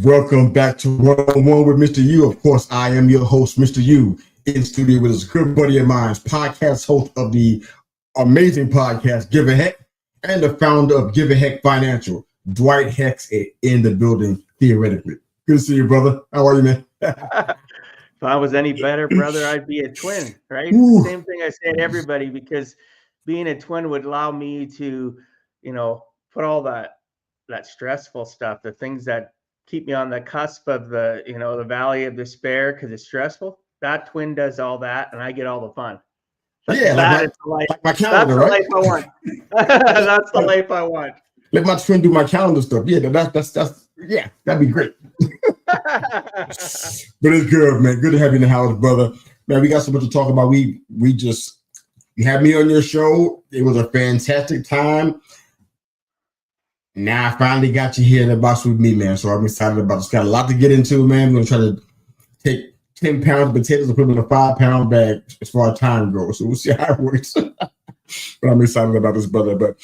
Welcome back to One-on-One with Mr. U. Of course, I am your host, Mr. U, in studio with a good buddy of mine, podcast host of the amazing podcast, Give a Heck, and the founder of Give a Heck Financial, Dwight Heck, in the building, theoretically. Good to see you, brother. How are you, man? If I was any better, brother, I'd be a twin, right? Ooh. Same thing I say to everybody, because being a twin would allow me to, put all that stressful stuff, the things that keep me on the cusp of the valley of despair because it's stressful. That twin does all that, and I get all the fun. Yeah, That is the life. like my calendar, That's the right? life I want. That's the life I want. Let my twin do my calendar stuff. Yeah, that'd be great. But it's good, man. Good to have you in the house, brother. Man, we got so much to talk about. You had me on your show. It was a fantastic time. Now I finally got you here in the box with me, man. So I'm excited about this. Got a lot to get into, man. We're gonna try to take 10 pounds of potatoes and put them in a 5-pound bag as far as time goes. So we'll see how it works. But I'm excited about this, brother. But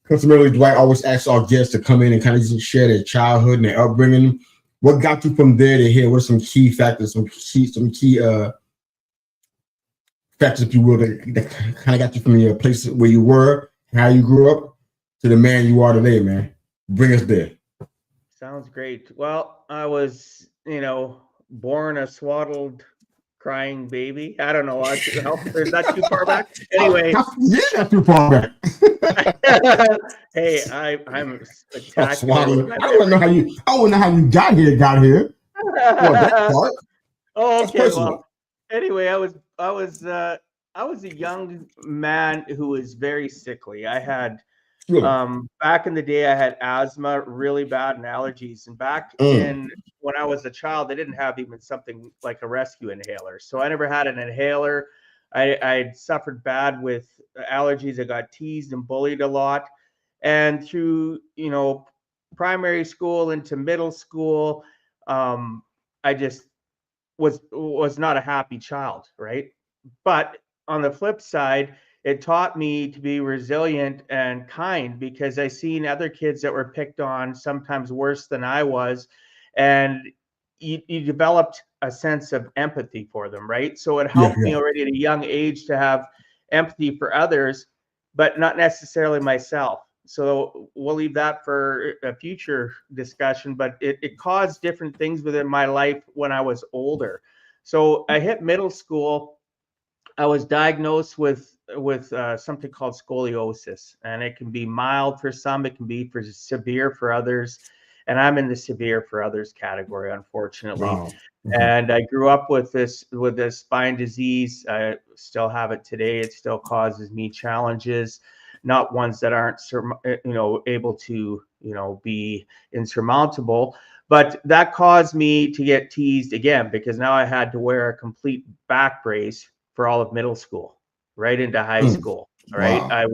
customarily, Dwight always asks our guests to come in and kind of just share their childhood and their upbringing. What got you from there to here? What are some key factors, some key factors, if you will, that kind of got you from your place where you were, how you grew up, to the man you are today, man? Bring us there. Sounds great. Well, I was, born a swaddled, crying baby. I don't know. Is that too far back? Anyway. Yeah, that's too far back. Hey, I'm spectacular. I want to know how you got here. Well, that part. Oh, okay. Well, anyway, I was a young man who was very sickly. I had back in the day, I had asthma, really bad, and allergies. And back in when I was a child, they didn't have even something like a rescue inhaler. So I never had an inhaler. I suffered bad with allergies. I got teased and bullied a lot. And through, primary school into middle school, I just was not a happy child, right? But on the flip side, it taught me to be resilient and kind, because I seen other kids that were picked on, sometimes worse than I was, and you developed a sense of empathy for them, right? So it helped me already at a young age to have empathy for others, but not necessarily myself. So we'll leave that for a future discussion, but it caused different things within my life when I was older. So I hit middle school. I was diagnosed with something called scoliosis, and it can be mild for some, it can be severe for others, and I'm in the severe for others category, unfortunately. Wow. Mm-hmm. And I grew up with this spine disease. I still have it today. It still causes me challenges, not ones that aren't able to be insurmountable. But that caused me to get teased again, because now I had to wear a complete back brace for all of middle school, right into high school. Right. Wow. I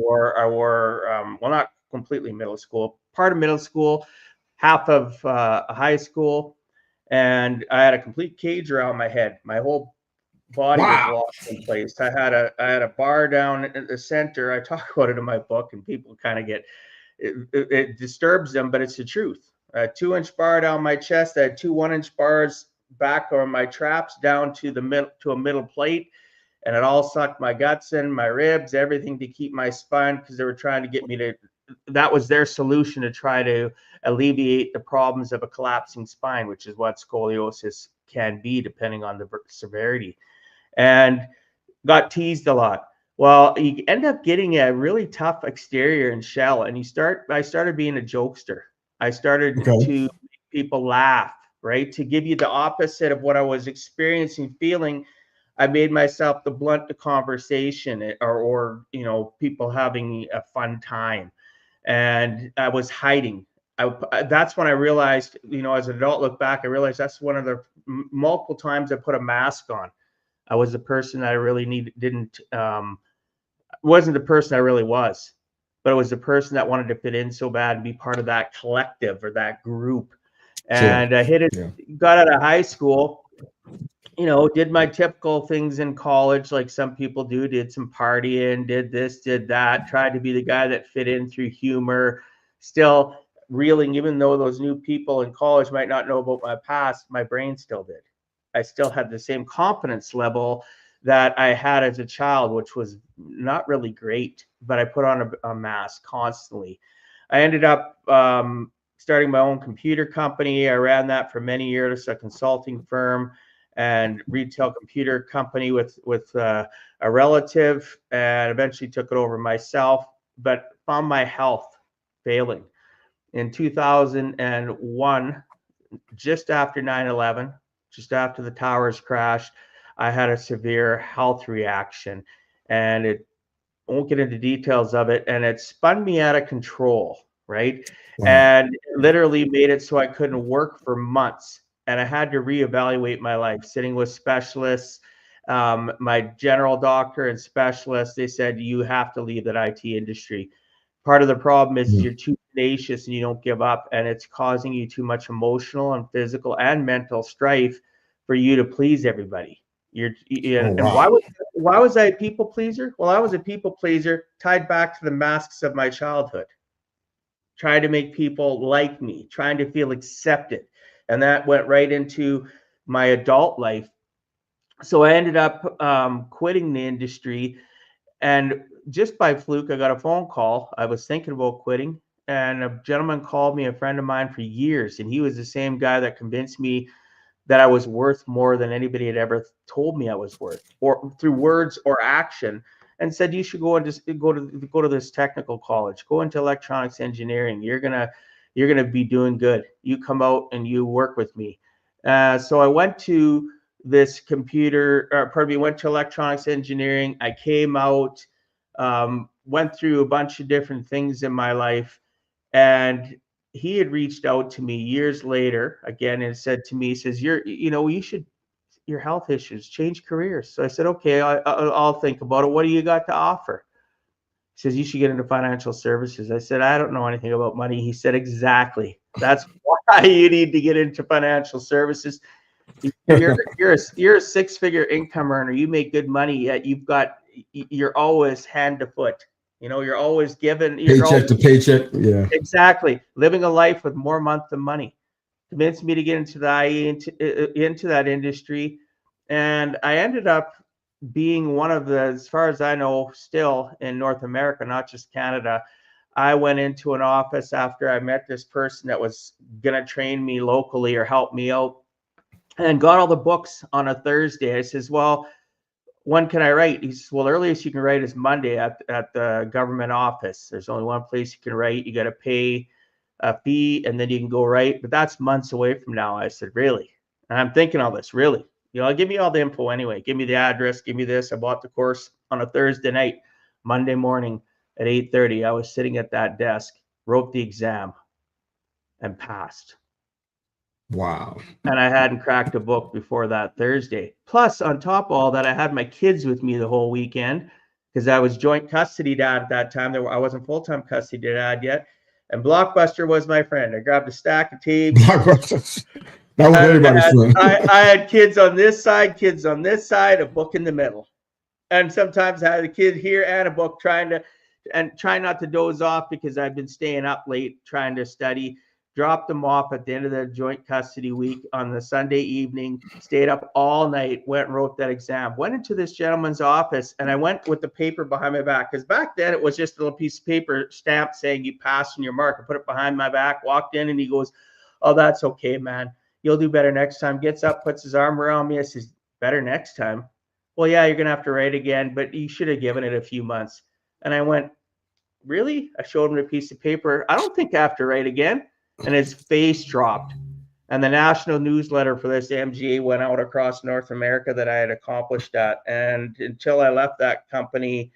wore well, not completely middle school, part of middle school, half of high school, and I had a complete cage around my head. My whole body was locked in place. I had a bar down in the center. I talk about it in my book, and people kind of get it disturbs them, but it's the truth. A 2-inch bar down my chest. I had 2 1-inch bars back on my traps down to a middle plate, and it all sucked my guts in, my ribs, everything, to keep my spine, because they were trying to get me to. That was their solution to try to alleviate the problems of a collapsing spine, which is what scoliosis can be, depending on the severity. And got teased a lot. Well, you end up getting a really tough exterior and shell, and I started being a jokester. I started to make people laugh, right? To give you the opposite of what I was experiencing, feeling. I made myself the blunt to conversation, or people having a fun time, and I was hiding. That's when I realized, as an adult, look back, I realized that's one of the multiple times I put a mask on. I was the person that I really wasn't the person I really was, but it was the person that wanted to fit in so bad and be part of that collective or that group. And I got out of high school, did my typical things in college, like some people do, did some partying, did this, did that, tried to be the guy that fit in through humor. Still reeling, even though those new people in college might not know about my past, my brain still did. I still had the same confidence level that I had as a child, which was not really great, but I put on a mask constantly. I ended up starting my own computer company. I ran that for many years, a consulting firm and retail computer company with a relative, and eventually took it over myself, but found my health failing. In 2001, just after 9/11, just after the towers crashed, I had a severe health reaction, and it I won't get into details of it, and it spun me out of control, right? Wow. And literally made it so I couldn't work for months, and I had to reevaluate my life, sitting with specialists, my general doctor and specialists. They said, you have to leave that IT industry. Part of the problem is you're too tenacious and you don't give up, and it's causing you too much emotional and physical and mental strife for you to please everybody. And why was I a people pleaser? Well, I was a people pleaser tied back to the masks of my childhood, trying to make people like me, trying to feel accepted, and that went right into my adult life. So I ended up quitting the industry, and just by fluke, I got a phone call. I was thinking about quitting, and a gentleman called me, a friend of mine for years, and he was the same guy that convinced me that I was worth more than anybody had ever told me I was worth, or through words or action, and said, you should go and just go to this technical college, go into electronics engineering. You're gonna be doing good. You come out and you work with me. So I went to this went to electronics engineering. I came out, went through a bunch of different things in my life, and he had reached out to me years later again and said to me, he says, you should, your health issues, change careers. So I said, okay, I'll think about it. What do you got to offer? He says, you should get into financial services. I said, I don't know anything about money. He said, exactly. That's why you need to get into financial services. You're a six-figure income earner. You make good money, yet you're always hand to foot. You're always given paycheck to paycheck. Yeah, exactly. Living a life with more month than money. Convinced me to get into that industry, and I ended up being one of the, as far as I know, still in North America, not just Canada. I went into an office after I met this person that was gonna train me locally or help me out, and got all the books on a Thursday. I says, well, when can I write? He says, well, earliest you can write is Monday at the government office. There's only one place you can write. You got to pay a fee, and then you can go write. But that's months away from now. I said, really? And I'm thinking all this, really? Give me all the info anyway. Give me the address. Give me this. I bought the course on a Thursday night. Monday morning at 8:30, I was sitting at that desk, wrote the exam, and passed. Wow. And I hadn't cracked a book before that Thursday. Plus, on top of all that, I had my kids with me the whole weekend because I was joint custody dad at that time. I wasn't full-time custody dad yet. And Blockbuster was my friend. I grabbed a stack of tapes. Blockbuster. That was everybody's friend. I had kids on this side, a book in the middle. And sometimes I had a kid here and a book trying not to doze off because I'd been staying up late trying to study. Dropped them off at the end of the joint custody week on the Sunday evening, stayed up all night, went and wrote that exam, went into this gentleman's office, and I went with the paper behind my back because back then it was just a little piece of paper stamped saying you passed on your mark. I put it behind my back, walked in, and he goes, oh, that's okay, man. You'll do better next time. Gets up, puts his arm around me. I says, better next time? Well, yeah, you're going to have to write again, but you should have given it a few months. And I went, really? I showed him a piece of paper. I don't think I have to write again. And his face dropped. And the national newsletter for this MGA went out across North America that I had accomplished that. And until I left that company,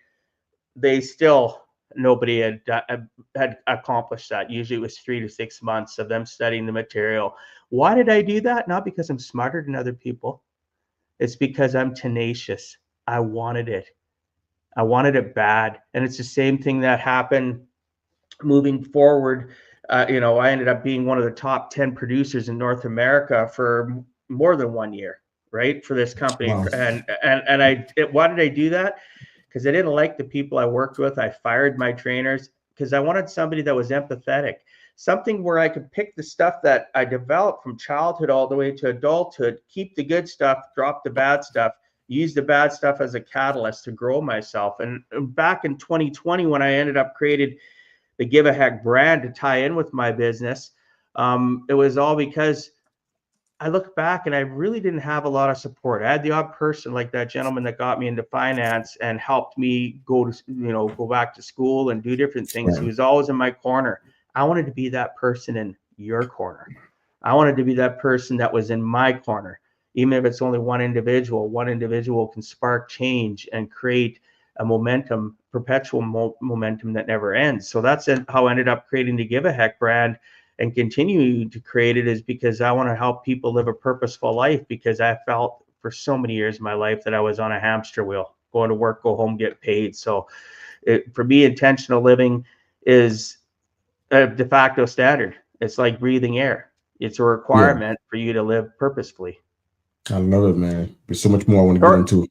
nobody had accomplished that. Usually it was 3 to 6 months of them studying the material. Why did I do that? Not because I'm smarter than other people. It's because I'm tenacious. I wanted it. I wanted it bad. And it's the same thing that happened moving forward. I ended up being one of the top 10 producers in North America for more than 1 year, right? For this company. Wow. Why did I do that? Because I didn't like the people I worked with. I fired my trainers because I wanted somebody that was empathetic, something where I could pick the stuff that I developed from childhood all the way to adulthood, keep the good stuff, drop the bad stuff, use the bad stuff as a catalyst to grow myself. And back in 2020, when I ended up creating the Give a Heck brand to tie in with my business, it was all because I look back and I really didn't have a lot of support. I had the odd person like that gentleman that got me into finance and helped me go back to school and do different things. He was always in my corner. I wanted to be that person in your corner. I wanted to be that person that was in my corner. Even if it's only one individual can spark change and create a momentum, perpetual momentum that never ends. So that's how I ended up creating the Give a Heck brand and continue to create it, is because I want to help people live a purposeful life, because I felt for so many years in my life that I was on a hamster wheel, going to work, go home, get paid. So for me, intentional living is a de facto standard. It's like breathing air. It's a requirement for you to live purposefully. I love it, man. There's so much more I want to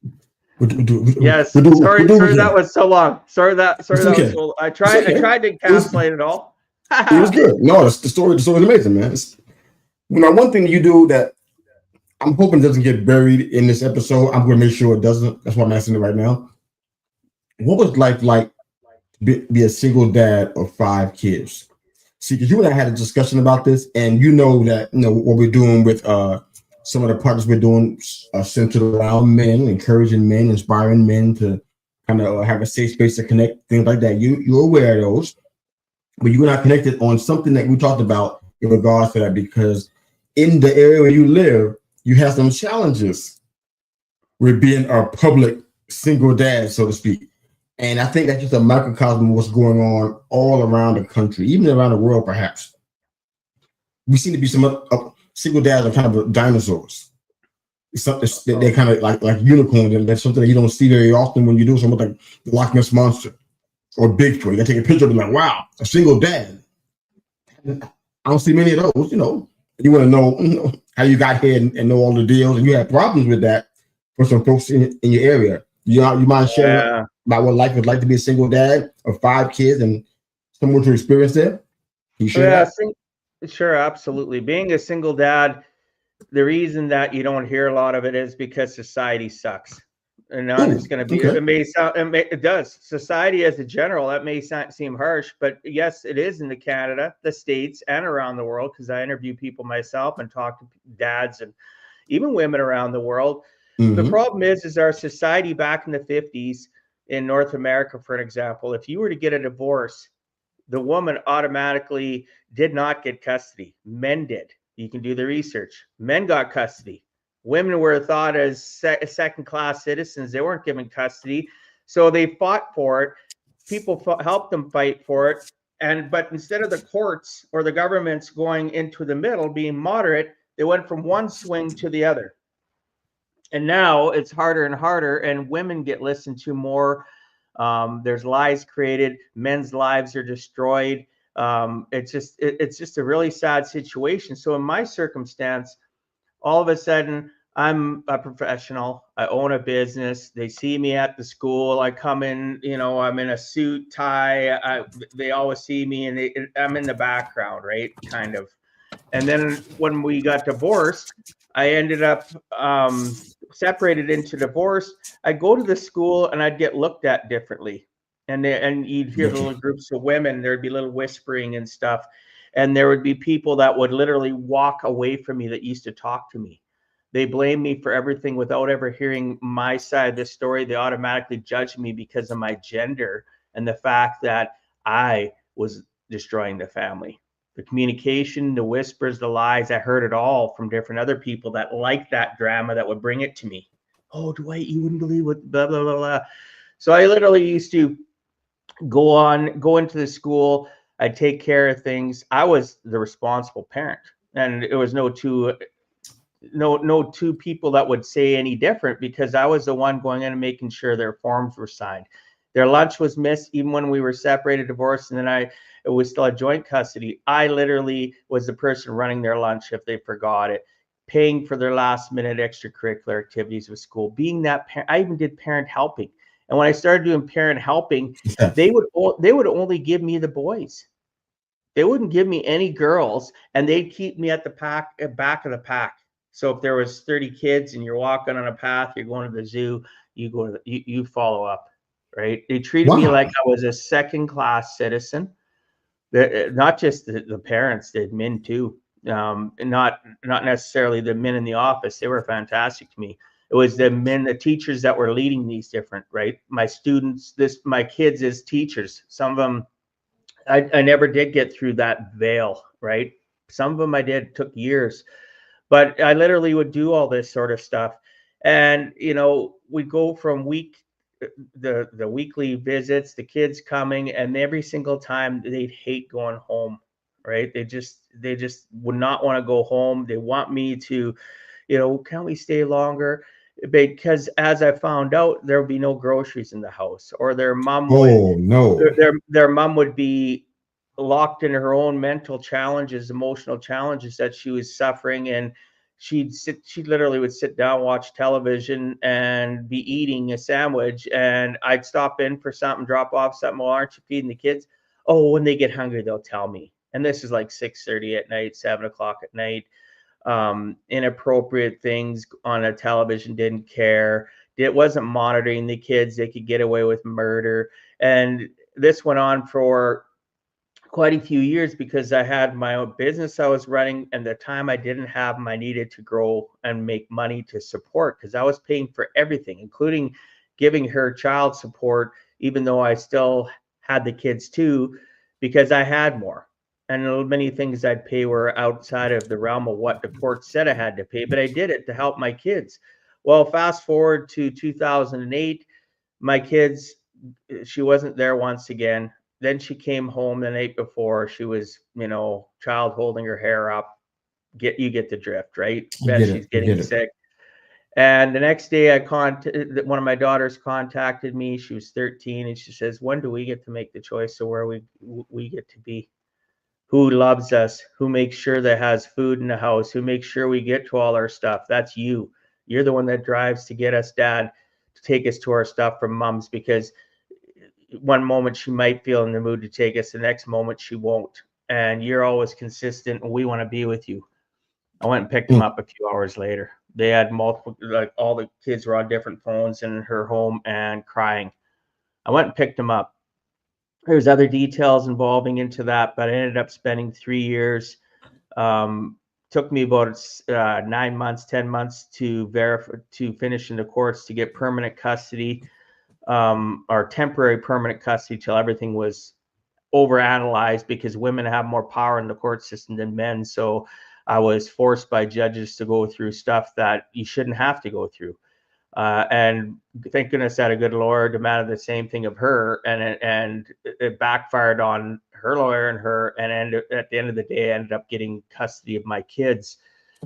get into. Sorry, that was so long. Sorry that was so. I tried to encapsulate it all. It was good. No, the story is amazing, man. One thing you do that I'm hoping doesn't get buried in this episode, I'm going to make sure it doesn't. That's why I'm asking it right now. What was like be a single dad of 5 kids? See, because you and I had a discussion about this, and that what we're doing with some of the partners we're doing centered around men, encouraging men, inspiring men to kind of have a safe space to connect, things like that. You're aware of those, but you and I connected on something that we talked about in regards to that, because in the area where you live, you have some challenges with being a public single dad, so to speak. And I think that's just a microcosm of what's going on all around the country, even around the world, perhaps. We seem to be some single dads are kind of dinosaurs. It's something they're kind of like unicorns, and that's something that you don't see very often when you do something like the Loch Ness Monster or Bigfoot. You gotta take a picture and be like, wow, a single dad. I don't see many of those, You want to know how you got here and know all the deals, and you had problems with that for some folks in your area. You mind sharing about what life was like to be a single dad of 5 kids and someone to experience that? Can you share that? Sure, absolutely. Being a single dad, the reason that you don't hear a lot of it is because society sucks. And I'm just going to be, it does. Society as a general, that may seem harsh, but yes, it is in Canada, the States, and around the world, because I interview people myself and talk to dads and even women around the world. Mm-hmm. The problem is our society back in the 50s in North America, for an example, if you were to get a divorce, the woman automatically did not get custody. Men did. You can do the research. Men got custody. Women were thought as second-class citizens. They weren't given custody. So they fought for it. People helped them fight for it. But instead of the courts or the governments going into the middle, being moderate, they went from one swing to the other. And now it's harder and harder, and women get listened to more. There's lies created. Men's lives are destroyed. It's just a really sad situation. So in my circumstance, all of a sudden, I'm a professional. I own a business. They see me at the school. I come in, I'm in a suit, tie. They always see me, and I'm in the background, right? Kind of. And then when we got divorced, I ended up separated into divorce. I'd go to the school and I'd get looked at differently. And you'd hear the little groups of women, there'd be little whispering and stuff. And there would be people that would literally walk away from me that used to talk to me. They blame me for everything without ever hearing my side of the story. They automatically judge me because of my gender and the fact that I was destroying the family. The communication, the whispers, the lies, I heard it all from different other people that liked that drama that would bring it to me. Oh, Dwight, you wouldn't believe what, blah, blah, blah, blah. So I literally used to go into the school. I'd take care of things. I was the responsible parent. And it was no two people that would say any different, because I was the one going in and making sure their forms were signed. Their lunch was missed even when we were separated, divorced, and then it was still a joint custody. I literally was the person running their lunch if they forgot it, paying for their last minute extracurricular activities with school, being that parent. I even did parent helping. And when I started doing parent helping, they would only give me the boys. They wouldn't give me any girls, and they'd keep me at the back of the pack. So if there was 30 kids and you're walking on a path, you're going to the zoo, you go to you follow up, right? They treated me like I was a second-class citizen. Not just the parents, the admin too. And not necessarily the men in the office. They were fantastic to me. It was the men, the teachers that were leading these different, right? My students, my kids as teachers. Some of them, I never did get through that veil, right? Some of them I did, took years, but I literally would do all this sort of stuff. And, we'd go from the weekly visits, the kids coming, and every single time they'd hate going home, right? They just would not want to go home. They want me to, can we stay longer? Because as I found out, there would be no groceries in the house, or their mom their mom would be locked in her own mental challenges, emotional challenges that she was suffering, and she literally would sit down, watch television, and be eating a sandwich, and I'd stop in for something, drop off something. Well, aren't you feeding the kids? Oh, when they get hungry, they'll tell me. And this is like 6:30 at night, 7 o'clock at night. Inappropriate things on a television, didn't care. It wasn't monitoring the kids. They could get away with murder. And this went on for quite a few years because I had my own business I was running, and the time I didn't have them, I needed to grow and make money to support, because I was paying for everything, including giving her child support, even though I still had the kids too, because I had more. And many things I'd pay were outside of the realm of what the court said I had to pay, but I did it to help my kids. Well, fast forward to 2008, my kids, she wasn't there once again. Then she came home the night before. She was, child holding her hair up. You get the drift, right? That she's getting sick. And the next day, one of my daughters contacted me. She was 13, and she says, "When do we get to make the choice of where we get to be? Who loves us? Who makes sure that has food in the house? Who makes sure we get to all our stuff? That's you. You're the one that drives to get us, Dad, to take us to our stuff from Mom's, because one moment she might feel in the mood to take us, the next moment she won't. And you're always consistent, and we want to be with you." I went and picked them up a few hours later. They had multiple, like all the kids were on different phones in her home and crying. I went and picked them up. There's other details involving into that, but I ended up spending 3 years. Took me about 9 months, 10 months to finish in the courts to get permanent custody, or temporary permanent custody, till everything was overanalyzed, because women have more power in the court system than men. So I was forced by judges to go through stuff that you shouldn't have to go through. And thank goodness that a good lawyer demanded the same thing of her, and it backfired on her lawyer and her. And at the end of the day, I ended up getting custody of my kids.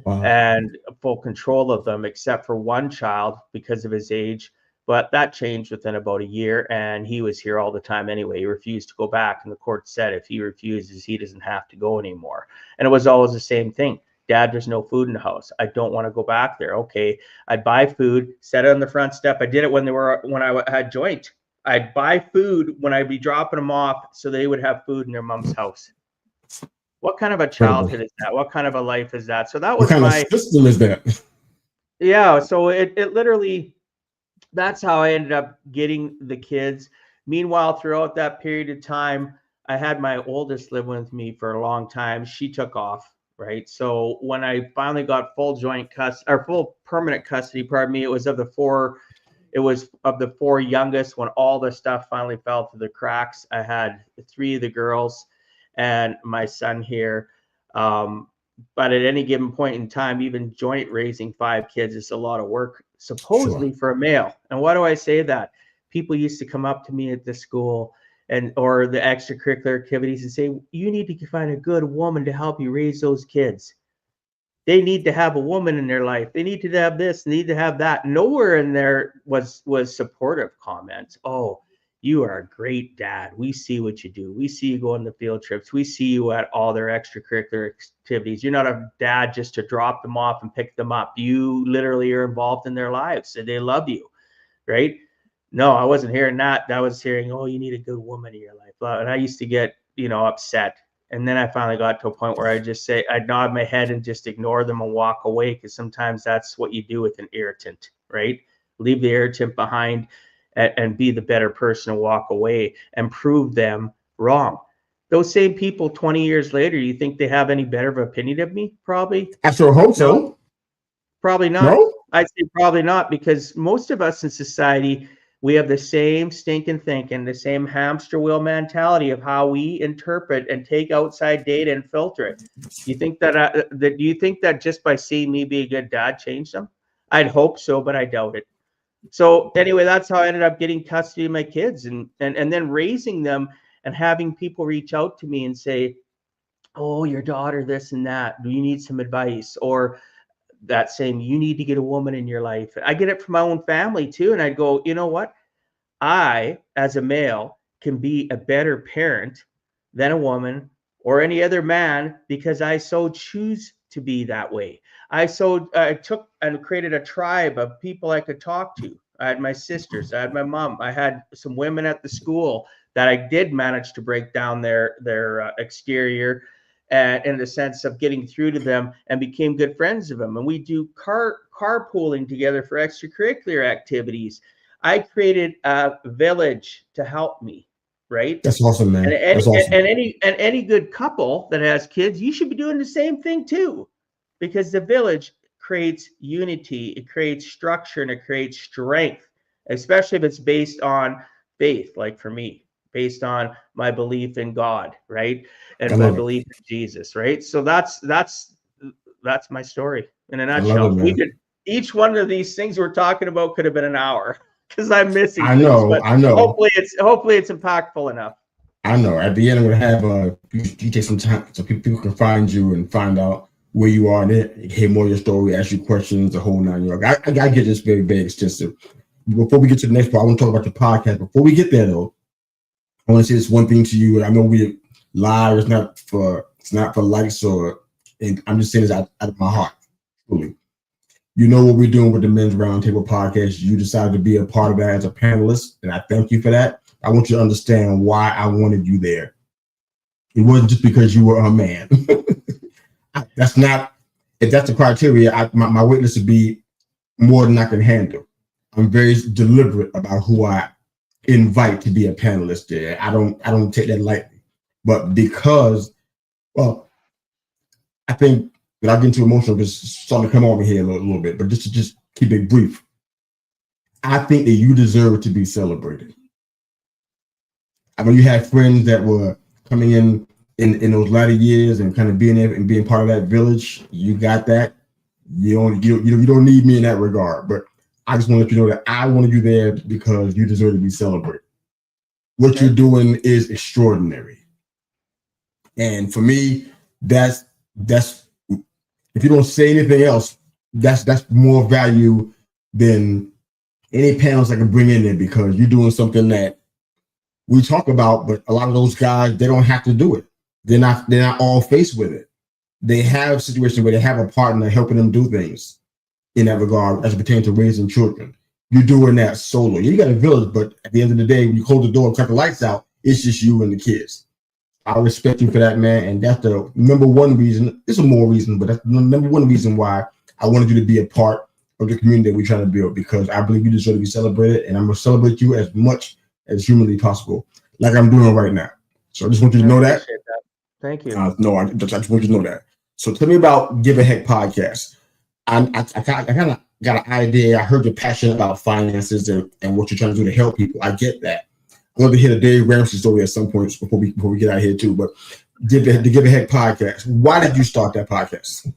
Wow. And full control of them, except for one child because of his age. But that changed within about a year, and he was here all the time anyway. He refused to go back, and the court said if he refuses, he doesn't have to go anymore. And it was always the same thing. Dad, there's no food in the house. I don't want to go back there. Okay, I'd buy food, set it on the front step. I did it when I had joint. I'd buy food when I'd be dropping them off, so they would have food in their mom's house. What kind of a childhood is that? What kind of a life is that? So that was what kind of system is that? Yeah, so it literally, that's how I ended up getting the kids. Meanwhile, throughout that period of time, I had my oldest live with me for a long time. She took off, right? So when I finally got full permanent custody, pardon me, it was of the four youngest. When all the stuff finally fell through the cracks, I had 3 of the girls and my son here. But at any given point in time, even joint raising 5 kids is a lot of work, supposedly for a male. And why do I say that? People used to come up to me at the school or the extracurricular activities and say, you need to find a good woman to help you raise those kids. They need to have a woman in their life. They need to have this, need to have that. Nowhere in there was supportive comments. Oh, you are a great dad. We see what you do. We see you go on the field trips. We see you at all their extracurricular activities. You're not a dad just to drop them off and pick them up. You literally are involved in their lives, and they love you, right? No, I wasn't hearing that. I was hearing, oh, you need a good woman in your life. And I used to get, upset. And then I finally got to a point where I'd nod my head and just ignore them and walk away, because sometimes that's what you do with an irritant, right? Leave the irritant behind and be the better person and walk away and prove them wrong. Those same people 20 years later, you think they have any better of opinion of me? Probably. I sure hope so. Probably not. No? I'd say probably not, because most of us in society, we have the same stinking thinking, the same hamster wheel mentality of how we interpret and take outside data and filter it. You think that do you think that just by seeing me be a good dad changed them? I'd hope so, but I doubt it. So anyway, that's how I ended up getting custody of my kids, and then raising them and having people reach out to me and say, "Oh, your daughter, this and that. Do you need some advice?" Or that saying, "You need to get a woman in your life." I get it from my own family too. And I'd go, you know what? I, as a male, can be a better parent than a woman or any other man, because I so choose to be that way. I took and created a tribe of people I could talk to. I had my sisters, I had my mom, I had some women at the school that I did manage to break down their exterior, and in the sense of getting through to them, and became good friends of them. And we do carpooling together for extracurricular activities. I created a village to help me, right? That's awesome, man. And That's awesome. any good couple that has kids, you should be doing the same thing too, because the village creates unity, it creates structure, and it creates strength, especially if it's based on faith, like for me, based on my belief in God, right? And my belief in Jesus, right? So that's my story in a nutshell. Each one of these things we're talking about could have been an hour, because I'm missing things, but I know. Hopefully it's impactful enough. I know. At the end, I'm gonna have you take some time so people can find you and find out where you are, and then hear more of your story, ask you questions, the whole nine yards. I get this very, very extensive. Before we get to the next part, I want to talk about the podcast. Before we get there, though, I want to say this one thing to you. And I know we live. It's not for likes and I'm just saying this out of my heart, truly. You know what we're doing with the Men's Roundtable podcast. You decided to be a part of that as a panelist, and I thank you for that. I want you to understand why I wanted you there. It wasn't just because you were a man. That's not, if that's the criteria, my witness would be more than I can handle. I'm very deliberate about who I invite to be a panelist there. I don't take that lightly. But because, well, I think that I get too emotional, just starting to come on me here a little bit, but just keep it brief. I think that you deserve to be celebrated. I know you had friends that were coming in those latter years and kind of being there and being part of that village. You got that. You don't need me in that regard. But I just want to let you know that I wanted you there because you deserve to be celebrated. What you're doing is extraordinary. And for me, that's if you don't say anything else, that's more value than any panels I can bring in there, because you're doing something that we talk about, but a lot of those guys, they don't have to do it. They're not all faced with it. They have situations where they have a partner helping them do things in that regard as it pertains to raising children. You're doing that solo. You got a village, but at the end of the day, when you close the door and cut the lights out, it's just you and the kids. I respect you for that, man. And that's the number one reason. There's some more reasons, but that's the number one reason why I wanted you to be a part of the community that we're trying to build, because I believe you deserve to be celebrated, and I'm going to celebrate you as much as humanly possible, like I'm doing right now. So I just want you to know that. Thank you. No, I just want you to know that. So tell me about Give a Heck podcast. I kind of got an idea. I heard your passion about finances and what you're trying to do to help people. I get that. I want to hear the Dave Ramsey story at some point before we get out of here too. But the Give a Heck podcast. Why did you start that podcast?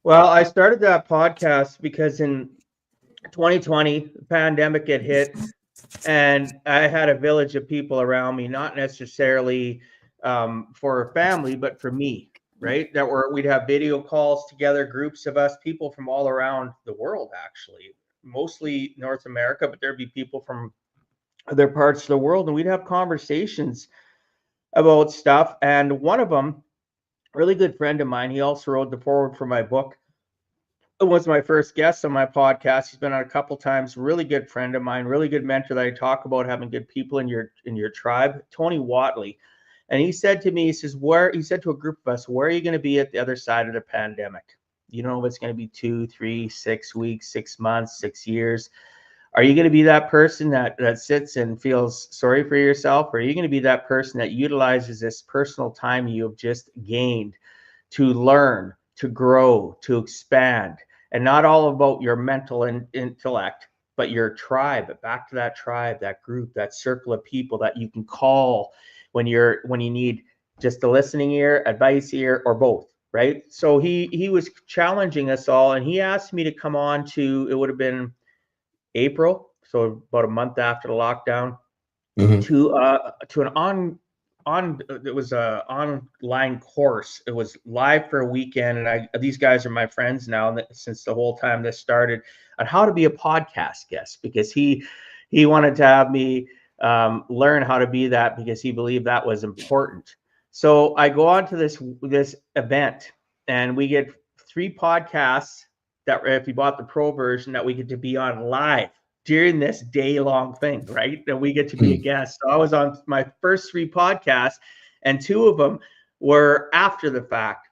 Well, I started that podcast because in 2020, the pandemic had hit, and I had a village of people around me, not necessarily for a family, but for me, right? We'd have video calls together, groups of us, people from all around the world, actually, mostly North America, but there'd be people from other parts of the world, and we'd have conversations about stuff. And one of them, a really good friend of mine, he also wrote the foreword for my book, was my first guest on my podcast. He's been on a couple times. Really good friend of mine, really good mentor that I talk about having good people in your tribe. Tony Watley. And he said to me, he said to a group of us, where are you going to be at the other side of the pandemic? You don't know if it's going to be 2, 3, 6 weeks, 6 months, 6 years. Are you going to be that person that sits and feels sorry for yourself? Or are you going to be that person that utilizes this personal time you have just gained to learn, to grow, to expand? And not all about your mental intellect, but your tribe, back to that tribe, that group, that circle of people that you can call when you need just a listening ear, advice ear, or both, right? So he was challenging us all, and he asked me to come on to, it would have been April, so about a month after the lockdown, to an it was a online course. It was live for a weekend, and these guys are my friends now since the whole time this started, on how to be a podcast guest, because he wanted to have me learn how to be that, because he believed that was important. So I go on to this event, and we get 3 podcasts that, if you bought the pro version, that we get to be on live during this day-long thing, right? That we get to be a guest. So I was on my first 3 podcasts, and 2 of them were after the fact.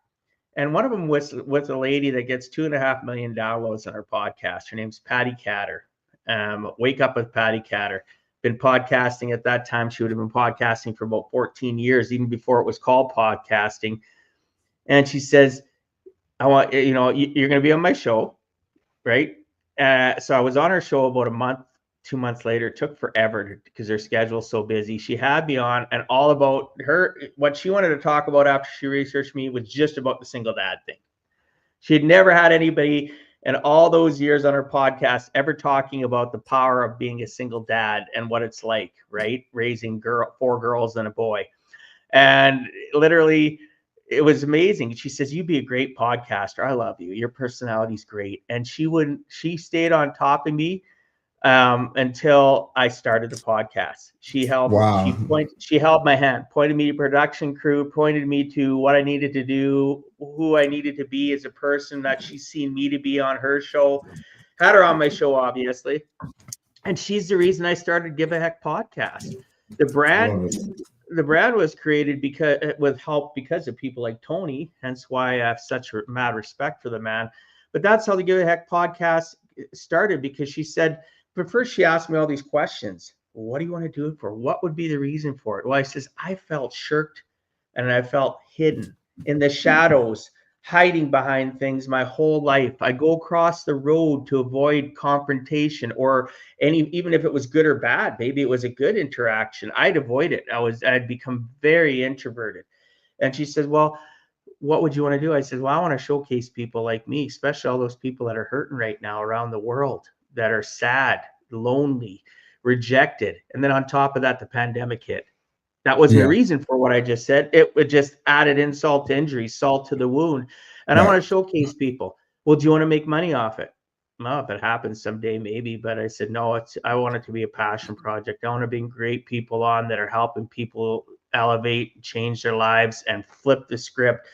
And one of them was with a lady that gets 2.5 million downloads on her podcast. Her name's Patty Catter. Wake Up with Patty Catter. Been podcasting at that time. She would have been podcasting for about 14 years, even before it was called podcasting. And she says, I want, you're going to be on my show, right? So I was on her show about a month, 2 months later. It took forever because her schedule's so busy. She had me on, and all about her, what she wanted to talk about after she researched me was just about the single dad thing. She had never had anybody in all those years on her podcast ever talking about the power of being a single dad and what it's like, right? Raising 4 girls and a boy. And literally, it was amazing. She says, you'd be a great podcaster. I love you. Your personality's great. And she stayed on top of me until I started the podcast. She helped. Wow. She held my hand, pointed me to production crew, pointed me to what I needed to do, who I needed to be as a person that she's seen me to be on her show. Had her on my show, obviously. And she's the reason I started Give a Heck podcast. The brand was created with help because of people like Tony, hence why I have such mad respect for the man. But that's how the Give a Heck podcast started, because she said, but first she asked me all these questions. What do you want to do it for? What would be the reason for it? Well, I says, I felt shirked and I felt hidden in the shadows, hiding behind things my whole life. I go across the road to avoid confrontation, or even if it was good or bad, maybe it was a good interaction, I'd avoid it. I'd become very introverted. And she said, well, what would you want to do? I said, well, I want to showcase people like me, especially all those people that are hurting right now around the world, that are sad, lonely, rejected. And then on top of that, the pandemic hit. That wasn't the reason for what I just said. It would just added insult to injury, salt to the wound. And I want to showcase people. Well, do you want to make money off it? No, if it happens someday, maybe. But I said, no, I want it to be a passion project. I want to bring great people on that are helping people elevate, change their lives, and flip the script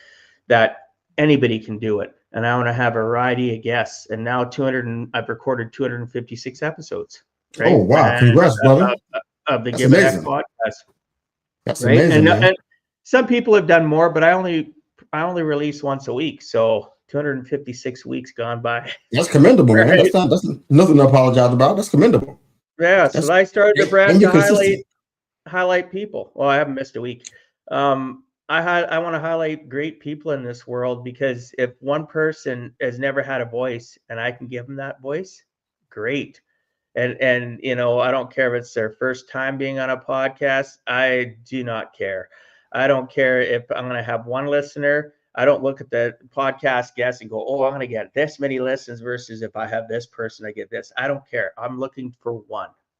that anybody can do it. And I want to have a variety of guests. And now I've recorded 256 episodes. Right? Oh, wow. Congrats, brother. Of the Give a Heck podcast. That's right? Amazing, and some people have done more, but I only release once a week. So 256 weeks gone by. That's commendable, right? Man. That's nothing to apologize about. That's commendable. Yeah. So I started the brand to highlight people. Well, I haven't missed a week. I want to highlight great people in this world, because if one person has never had a voice and I can give them that voice, great. And I don't care if it's their first time being on a podcast. I do not care. I don't care if I'm going to have one listener. I don't look at the podcast guest and go, oh, I'm going to get this many listens versus if I have this person, I get this. I don't care. I'm looking for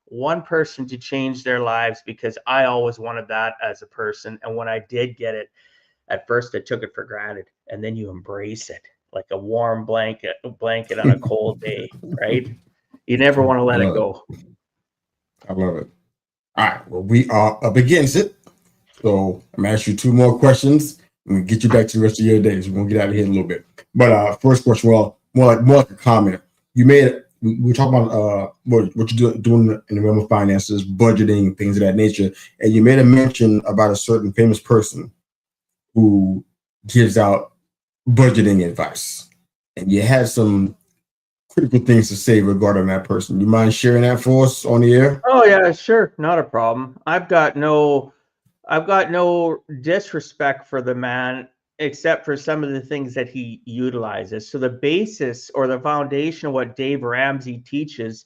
one person to change their lives, because I always wanted that as a person. And when I did get it, at first I took it for granted, and then you embrace it like a warm blanket on a cold day, right? You never want to let it go. I love it. All right. Well, we are up against it. So I'm going to ask you 2 more questions and get you back to the rest of your days. We're going to get out of here in a little bit. But first question, well, more like a comment. You made we talk about what you're doing in the realm of finances, budgeting, things of that nature, and you made a mention about a certain famous person who gives out budgeting advice, and you had some critical things to say regarding that person. You mind sharing that for us on the air? Oh yeah, sure, not a problem. I've got no disrespect for the man, except for some of the things that he utilizes. So the basis or the foundation of what Dave Ramsey teaches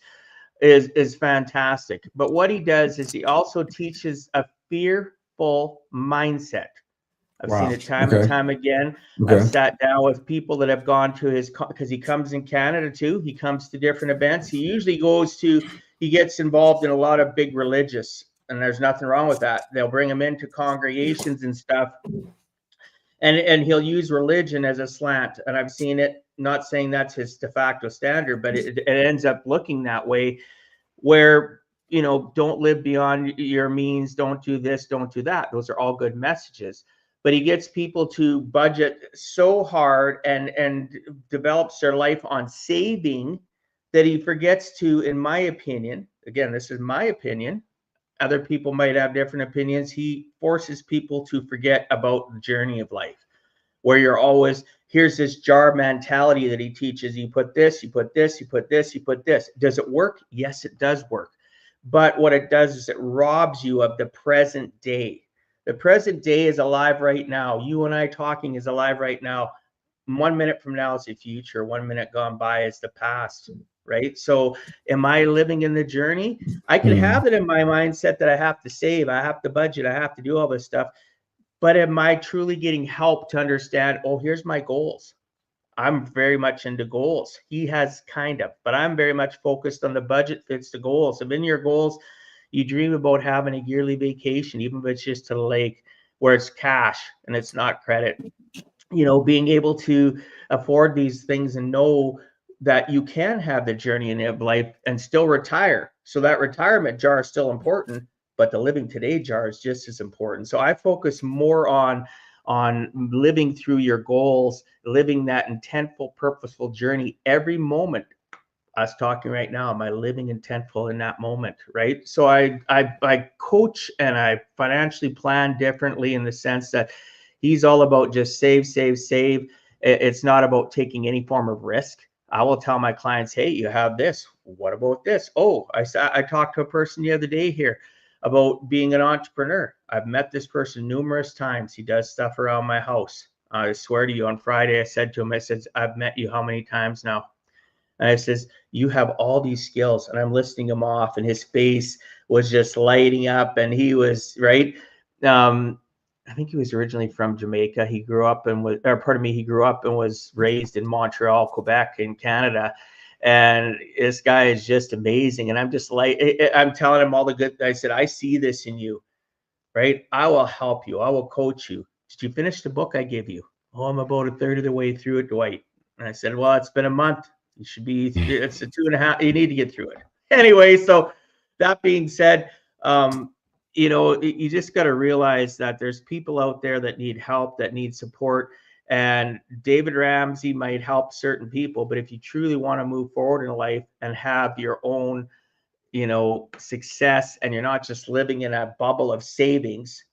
is fantastic. But what he does is he also teaches a fearful mindset. I've seen Wow. it time and Okay. time again. I've Okay. sat down with people that have gone to his, because he comes in Canada too. He comes to different events. He usually he gets involved in a lot of big religious, and there's nothing wrong with that. They'll bring him into congregations and stuff, and he'll use religion as a slant. And I've seen it, not saying that's his de facto standard, but it ends up looking that way, where, don't live beyond your means, don't do this, don't do that. Those are all good messages. But he gets people to budget so hard and develops their life on saving that he forgets to, in my opinion, again, this is my opinion, other people might have different opinions, he forces people to forget about the journey of life, where you're always, here's this jar mentality that he teaches. You put this, you put this, you put this, you put this. Does it work? Yes, it does work. But what it does is it robs you of the present day. The present day is alive right now. You and I talking is alive right now. 1 minute from now is the future. 1 minute gone by is the past, right? So am I living in the journey? I can have it in my mindset that I have to save, I have to budget, I have to do all this stuff. But am I truly getting help to understand, oh, here's my goals? I'm very much into goals. He has kind of, but I'm very much focused on the budget fits the goals. If in your goals, you dream about having a yearly vacation, even if it's just to the lake where it's cash and it's not credit, being able to afford these things and know that you can have the journey in life and still retire. So that retirement jar is still important, but the living today jar is just as important. So I focus more on living through your goals, living that intentful, purposeful journey every moment. Us talking right now, am I living intentful in that moment, right? So I coach and I financially plan differently, in the sense that he's all about just save, save, save. It's not about taking any form of risk. I will tell my clients, hey, you have this. What about this? Oh, I talked to a person the other day here about being an entrepreneur. I've met this person numerous times. He does stuff around my house. I swear to you, on Friday, I said to him, I said, I've met you how many times now? And I says, you have all these skills. And I'm listing them off, and his face was just lighting up. And he was, right. I think he was originally from Jamaica. He grew up and he grew up and was raised in Montreal, Quebec in Canada. And this guy is just amazing. And I'm just like, I'm telling him all the good. I said, I see this in you, right? I will help you. I will coach you. Did you finish the book I gave you? Oh, I'm about a third of the way through it, Dwight. And I said, well, it's been a month. You should be, it's a 2.5. You need to get through it. Anyway, so that being said, you just got to realize that there's people out there that need help, that need support. And David Ramsey might help certain people, but if you truly want to move forward in life and have your own, success, and you're not just living in a bubble of savings,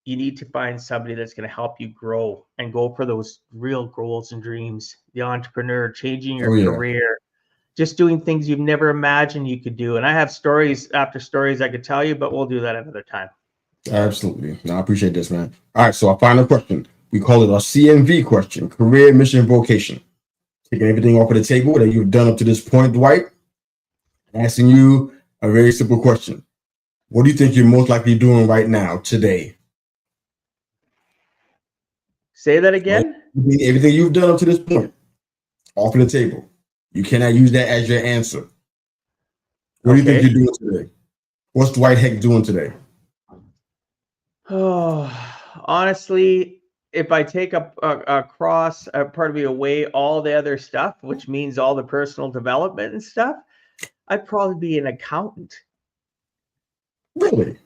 you need to find somebody that's going to help you grow and go for those real goals and dreams. The entrepreneur, changing your career, just doing things you've never imagined you could do. And I have stories after stories I could tell you, but we'll do that another time. Absolutely. No, I appreciate this, man. All right, so our final question. We call it our CMV question: career, mission, vocation. Taking everything off of the table that you've done up to this point, Dwight. Asking you a very simple question: what do you think you're most likely doing right now, today? Say that again. Right? Everything you've done up to this point, off of the table. You cannot use that as your answer. What do you think you're doing today? What's Dwight Heck doing today? Oh, honestly, if I take a part of me away, all the other stuff, which means all the personal development and stuff, I'd probably be an accountant. Really?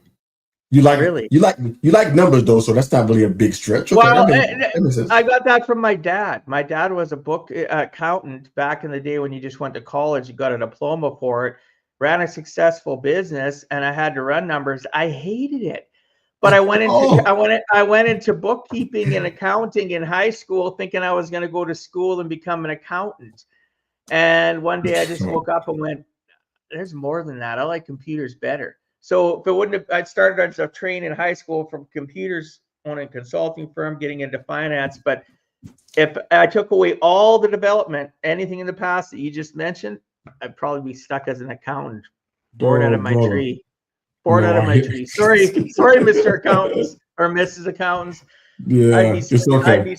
You like Really? you like numbers though, so that's not really a big stretch. Okay, Well, that makes sense. I got that from my dad. My dad was a book accountant back in the day when you just went to college. You got a diploma for it, ran a successful business, and I had to run numbers. I hated it, but I went into bookkeeping and accounting in high school, thinking I was going to go to school and become an accountant. And one day I just woke up and went, "There's more than that. I like computers better." So if it wouldn't have, I'd started as a train in high school from computers, owning a consulting firm, getting into finance. But if I took away all the development, anything in the past that you just mentioned, I'd probably be stuck as an accountant, bored out of my tree. Bored out of my tree. Sorry, Mr. Accountants or Mrs. Accountants. Yeah, it's okay.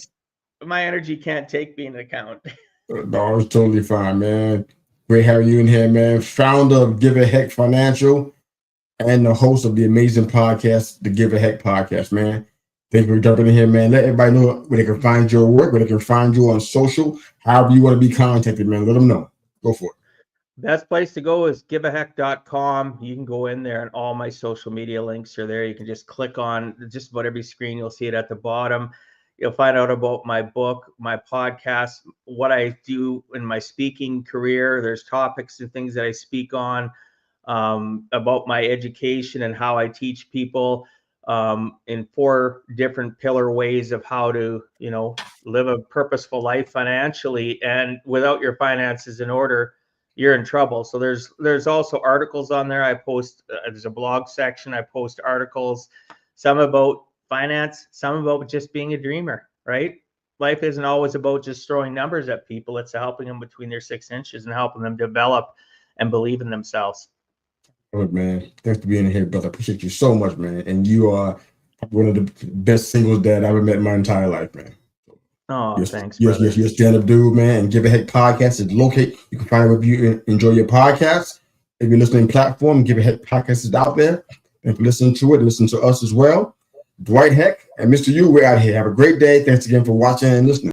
My energy can't take being an accountant. No, it's totally fine, man. Great having you in here, man. Founder of Give a Heck Financial and the host of the amazing podcast, the Give a Heck podcast, man. Thank you for jumping in here, man. Let everybody know where they can find your work, where they can find you on social, however you want to be contacted, man. Let them know. Go for it. Best place to go is giveaheck.com. You can go in there and all my social media links are there. You can just click on just about every screen. You'll see it at the bottom. You'll find out about my book, my podcast, what I do in my speaking career. There's topics and things that I speak on, about my education and how I teach people in 4 different pillar ways of how to, live a purposeful life financially. And without your finances in order, you're in trouble. So there's also articles on there. I post, there's a blog section. I post articles, some about finance, some about just being a dreamer, right? Life isn't always about just throwing numbers at people. It's helping them between their 6 inches and helping them develop and believe in themselves. Good, man. Thanks for being here, brother. I appreciate you so much, man. And you are one of the best singles dad I've ever met in my entire life, man. Oh, thanks, brother. You're a stand-up dude, man. And Give a Heck podcast is located. You can find it if you enjoy your podcast. If you're listening platform, Give a Heck podcast is out there. And if you listen to it, listen to us as well. Dwight Heck and Mr. U, we're out here. Have a great day. Thanks again for watching and listening.